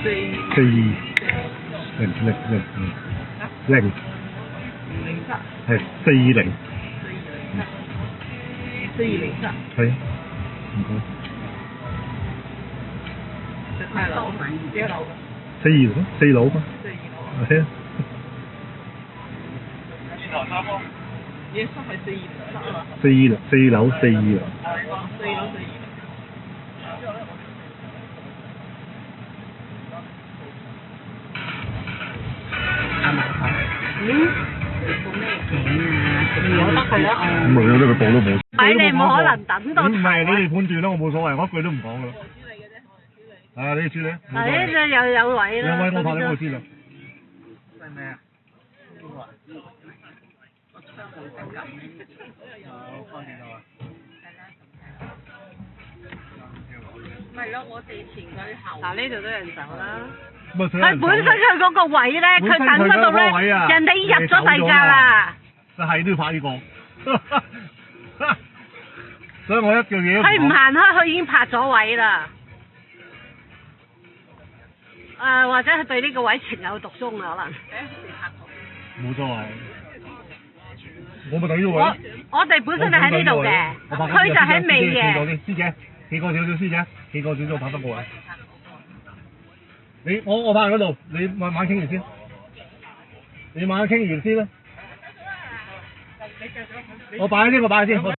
4 0係40 4207係啊，唔該。係樓，幾多樓4 樓4樓嘛， ？42樓。係啊。嘢室係4207啊。4樓42樓。4樓42。阿嫲講，做咩景啊？我得係啊。咁咪有得佢報都冇。你冇可能等到。唔係你哋判斷啦，我冇所謂，我一句都唔講噶啦。啊，你哋處理。係呢有位啦。有位我拍你我知啦。係咪啊？咪咯，我哋前佢後。嗱呢度都有人走啦。佢佢本身佢嗰個位咧，佢等嗰度咧，人哋已入咗世界啦。就係都要拍呢個。所以我一樣嘢都唔講。佢唔行開，佢已經拍咗位啦。或者佢對呢個位情有獨鍾啊，可能。冇所謂。我咪等呢個位。我哋本身就喺呢度嘅，佢就喺尾嘅。師姐，企過少少，師姐，企過少少拍得過位。我拍嗰度，你慢慢傾完先。你慢慢傾完先啦。我擺喺先，我擺喺先。